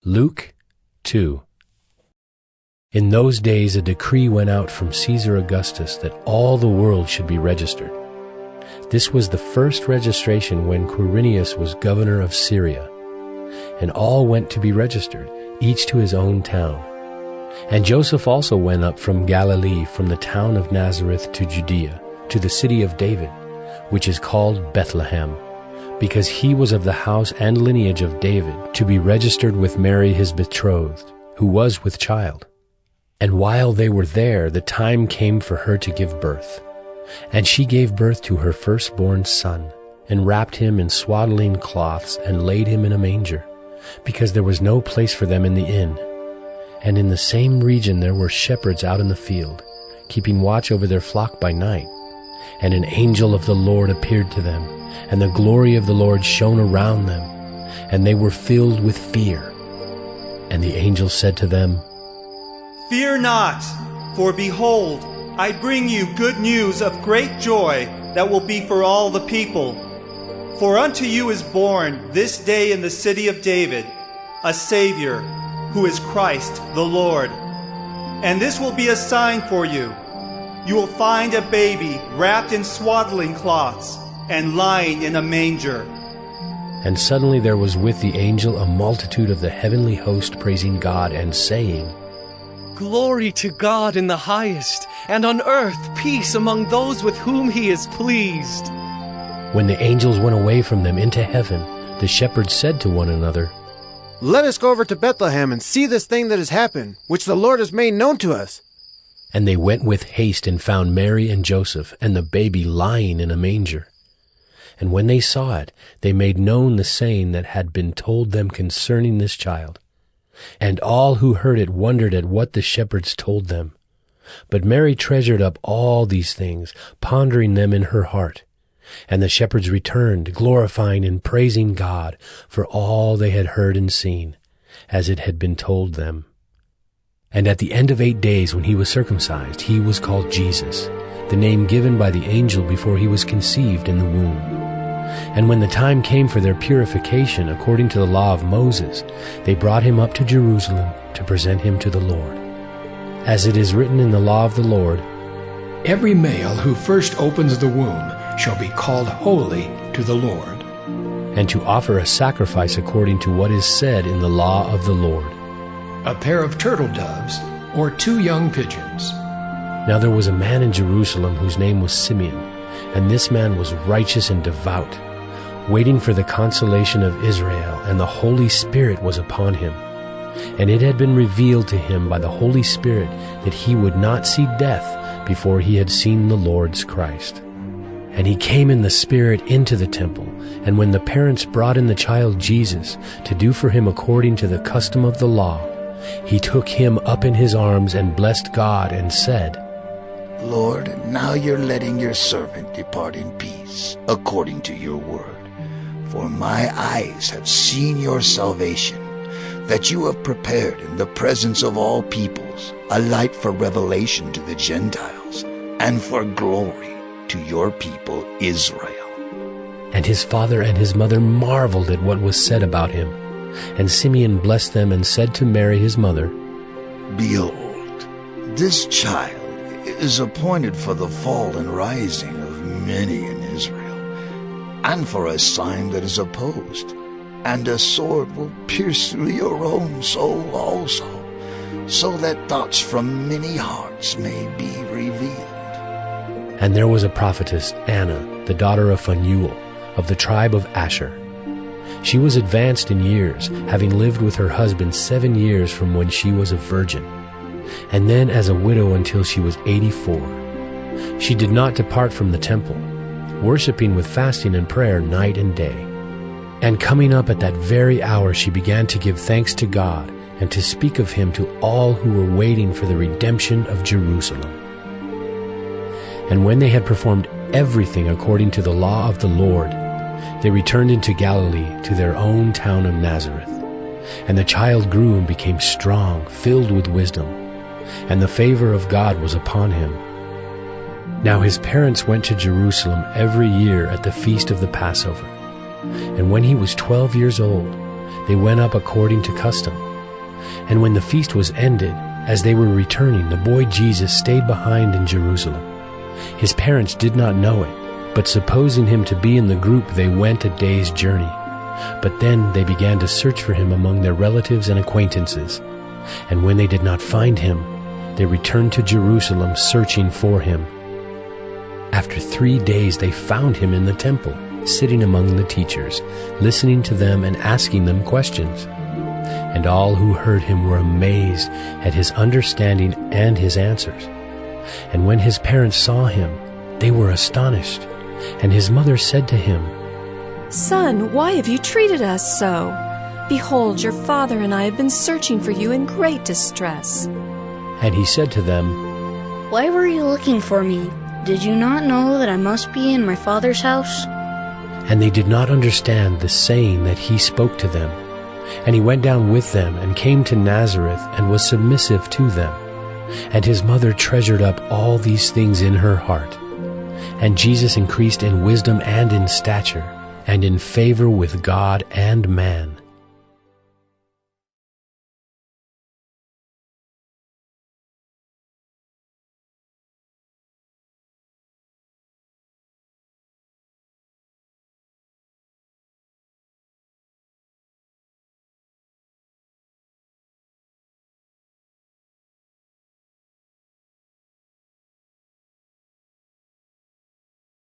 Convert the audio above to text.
Luke 2. In those days a decree went out from Caesar Augustus that all the world should be registered. This was the first registration when Quirinius was governor of Syria. And all went to be registered, each to his own town. And Joseph also went up from Galilee, from the town of Nazareth to Judea, to the city of David, which is called Bethlehem, because he was of the house and lineage of David, to be registered with Mary his betrothed, who was with child. And while they were there, the time came for her to give birth. And she gave birth to her firstborn son, and wrapped him in swaddling cloths, and laid him in a manger, because there was no place for them in the inn. And in the same region there were shepherds out in the field, keeping watch over their flock by night. And an angel of the Lord appeared to them, and the glory of the Lord shone around them, and they were filled with fear. And the angel said to them, "Fear not, for behold, I bring you good news of great joy that will be for all the people. For unto you is born this day in the city of David a Savior, who is Christ the Lord. And this will be a sign for you. You will find a baby wrapped in swaddling cloths and lying in a manger." And suddenly there was with the angel a multitude of the heavenly host praising God and saying, "Glory to God in the highest, and on earth peace among those with whom he is pleased." When the angels went away from them into heaven, the shepherds said to one another, "Let us go over to Bethlehem and see this thing that has happened, which the Lord has made known to us." And they went with haste and found Mary and Joseph and the baby lying in a manger. And when they saw it, they made known the saying that had been told them concerning this child. And all who heard it wondered at what the shepherds told them. But Mary treasured up all these things, pondering them in her heart. And the shepherds returned, glorifying and praising God for all they had heard and seen, as it had been told them. And at the end of 8 days, when he was circumcised, he was called Jesus, the name given by the angel before he was conceived in the womb. And when the time came for their purification according to the law of Moses, they brought him up to Jerusalem to present him to the Lord. As it is written in the law of the Lord, "Every male who first opens the womb shall be called holy to the Lord," and to offer a sacrifice according to what is said in the law of the Lord. a pair of turtle doves, or 2 young pigeons. Now there was a man in Jerusalem whose name was Simeon, and this man was righteous and devout, waiting for the consolation of Israel, and the Holy Spirit was upon him. And it had been revealed to him by the Holy Spirit that he would not see death before he had seen the Lord's Christ. And he came in the Spirit into the temple, and when the parents brought in the child Jesus to do for him according to the custom of the law, he took him up in his arms and blessed God and said, "Lord, now you're letting your servant depart in peace, according to your word. For my eyes have seen your salvation, that you have prepared in the presence of all peoples a light for revelation to the Gentiles, and for glory to your people Israel." And his father and his mother marveled at what was said about him. And Simeon blessed them and said to Mary his mother, "Behold, this child is appointed for the fall and rising of many in Israel, and for a sign that is opposed, and a sword will pierce through your own soul also, so that thoughts from many hearts may be revealed." And there was a prophetess, Anna, the daughter of Phanuel, of the tribe of Asher. She was advanced in years, having lived with her husband 7 years from when she was a virgin, and then as a widow until she was 84. She did not depart from the temple, worshiping with fasting and prayer night and day. And coming up at that very hour, she began to give thanks to God and to speak of him to all who were waiting for the redemption of Jerusalem. And when they had performed everything according to the law of the Lord, they returned into Galilee to their own town of Nazareth. And the child grew and became strong, filled with wisdom, and the favor of God was upon him. Now his parents went to Jerusalem every year at the feast of the Passover. And when he was 12 years old, they went up according to custom. And when the feast was ended, as they were returning, the boy Jesus stayed behind in Jerusalem. His parents did not know it, but supposing him to be in the group, they went a day's journey. But then they began to search for him among their relatives and acquaintances. And when they did not find him, they returned to Jerusalem searching for him. After 3 days they found him in the temple, sitting among the teachers, listening to them and asking them questions. And all who heard him were amazed at his understanding and his answers. And when his parents saw him, they were astonished. And his mother said to him, "Son, why have you treated us so? Behold, your father and I have been searching for you in great distress." And he said to them, "Why were you looking for me? Did you not know that I must be in my father's house?" And they did not understand the saying that he spoke to them. And he went down with them and came to Nazareth and was submissive to them. And his mother treasured up all these things in her heart. And Jesus increased in wisdom and in stature, and in favor with God and man.